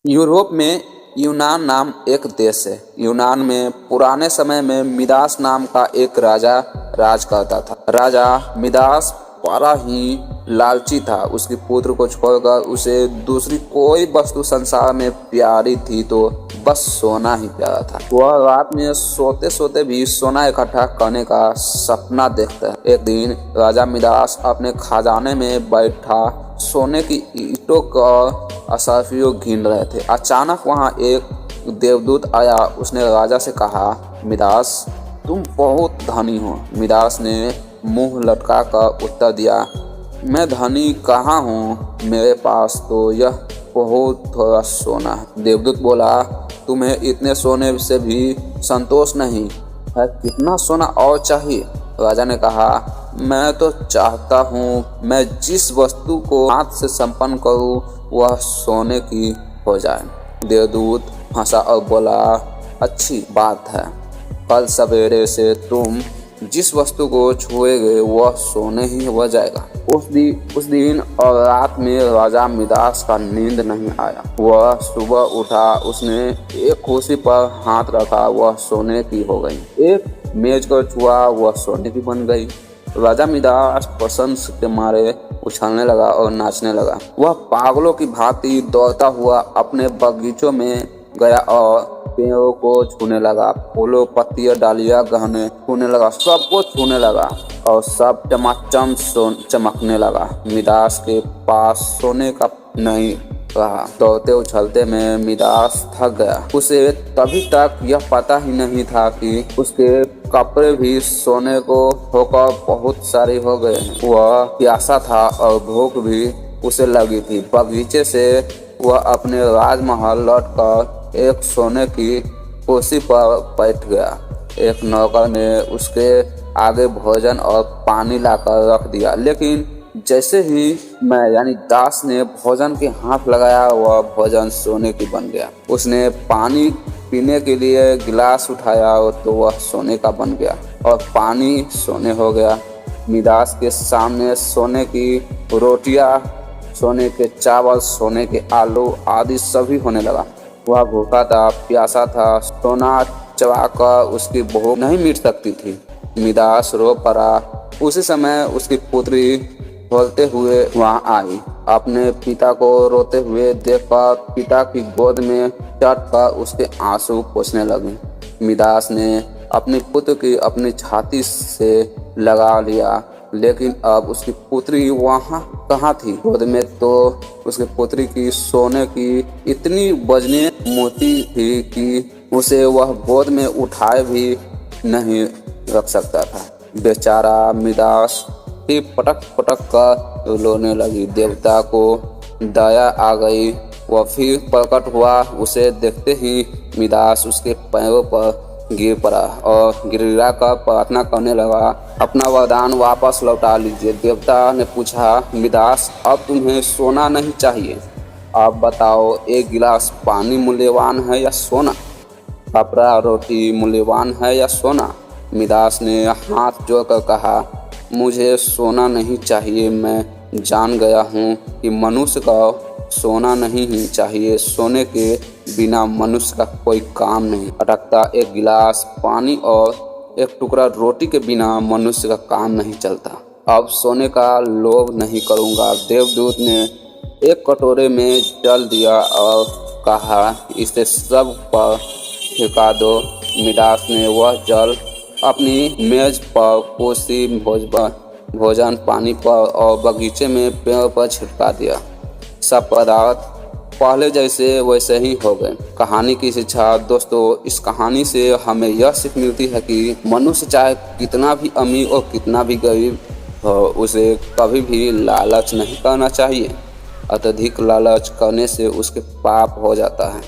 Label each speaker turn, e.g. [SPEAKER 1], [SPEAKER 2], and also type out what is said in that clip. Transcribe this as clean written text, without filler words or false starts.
[SPEAKER 1] Europe में यूनान नाम एक देश है। यूनान में पुराने समय में मिदास नाम का एक राजा राज करता था। राजा मिदास बड़ा ही लालची था। उसकी पुत्र को छोड़कर उसे दूसरी कोई वस्तु संसार में प्यारी थी तो बस सोना ही प्यारा था। वह रात में सोते सोते भी सोना इकट्ठा करने का सपना देखता है। एक दिन राजा मिदास अपने खजाने में बैठा सोने की ईंटों का असाफियों गिन रहे थे। अचानक वहां एक देवदूत आया। उसने राजा से कहा, मिदास तुम बहुत धनी हो। मिदास ने मुंह लटका कर उत्तर दिया, मैं धनी कहाँ हूँ, मेरे पास तो यह बहुत थोड़ा सोना है। देवदूत बोला, तुम्हें इतने सोने से भी संतोष नहीं है, कितना सोना और चाहिए? राजा ने कहा, मैं तो चाहता हूँ मैं जिस वस्तु को हाथ से संपन्न करूँ वह सोने की हो जाए। देवदूत हंसा और बोला, अच्छी बात है, कल सवेरे से तुम जिस वस्तु को छुएंगे वह सोने ही हो जाएगा। उस दिन और रात में राजा मिदास का नींद नहीं आया। वह सुबह उठा, उसने एक कुर्सी पर हाथ रखा, वह सोने की हो गई। एक मेज को छुआ, वह सोने की बन गई। राजा मिदास प्रशंसा के मारे उछलने लगा और नाचने लगा। वह पागलों की भांति दौड़ता हुआ अपने बगीचों में गया और पेड़ों को छूने लगा, फूलों, पत्तियों, डालियां, गहने छूने लगा, सबको छूने लगा और सब चमाचम चमकने लगा। मिदास के पास सोने का नहीं रहा। दौड़ते उछलते में मिदास थक गया। उसे तभी तक यह पता ही नहीं था कि उसके कपड़े भी सोने को होकर बहुत सारे हो गए हैं। वह प्यासा था और भूख भी उसे लगी थी। बगीचे से वह अपने राजमहल लौटकर एक सोने की कुर्सी पर बैठ गया। एक नौकर ने उसके आगे भोजन और पानी लाकर रख दिया, लेकिन जैसे ही मैं यानी दास ने भोजन के हाथ लगाया वह भोजन सोने की बन गया। उसने पानी पीने के लिए गिलास उठाया तो वह सोने का बन गया और पानी सोने हो गया। मिदास के सामने सोने की रोटियां, सोने के चावल, सोने के आलू आदि सभी होने लगा। वह भूखा था, प्यासा था, सोना चबाकर उसकी भूख नहीं मिट सकती थी। मिदास रो पड़ा। उसी समय उसकी पुत्री बोलते हुए वहां आई। अपने पिता को रोते हुए देखकर पिता की गोद में चढ़कर उसके आंसू पोंछने लगी। मिदास ने अपनी पुत्र की अपनी छाती से लगा लिया, लेकिन अब उसकी पुत्री वहां कहाँ थी? गोद में तो उसकी पुत्री की सोने की इतनी वजनी मोती थी कि उसे वह गोद में उठाए भी नहीं रख सकता था। बेचारा मिदास ही पटक पटक कर रोने लगी। देवता को दया आ गई। वह फिर प्रकट हुआ। उसे देखते ही मिदास उसके पैरों पर गिर पड़ा और गिड़गिड़ा कर प्रार्थना करने लगा, अपना वरदान वापस लौटा लीजिए। देवता ने पूछा, मिदास अब तुम्हें सोना नहीं चाहिए, अब बताओ एक गिलास पानी मूल्यवान है या सोना? कपड़ा रोटी मूल्यवान है या सोना? मिदास ने हाथ जोड़कर कहा, मुझे सोना नहीं चाहिए। मैं जान गया हूँ कि मनुष्य को सोना नहीं ही चाहिए। सोने के बिना मनुष्य का कोई काम नहीं अटकता। एक गिलास पानी और एक टुकड़ा रोटी के बिना मनुष्य का काम नहीं चलता। अब सोने का लोभ नहीं करूँगा। देवदूत ने एक कटोरे में जल दिया और कहा, इसे सब पर फेंका दो। मिदास ने वह जल अपनी मेज पर, कुर्सी, भोजन पानी पर और बगीचे में पेड़ पर छिड़का दिया। सब पदार्थ पहले जैसे वैसे ही हो गए। कहानी की शिक्षा दोस्तों, इस कहानी से हमें यह सीख मिलती है कि मनुष्य चाहे कितना भी अमीर और कितना भी गरीब हो, उसे कभी भी लालच नहीं करना चाहिए। अत्यधिक लालच करने से उसके पाप हो जाता है।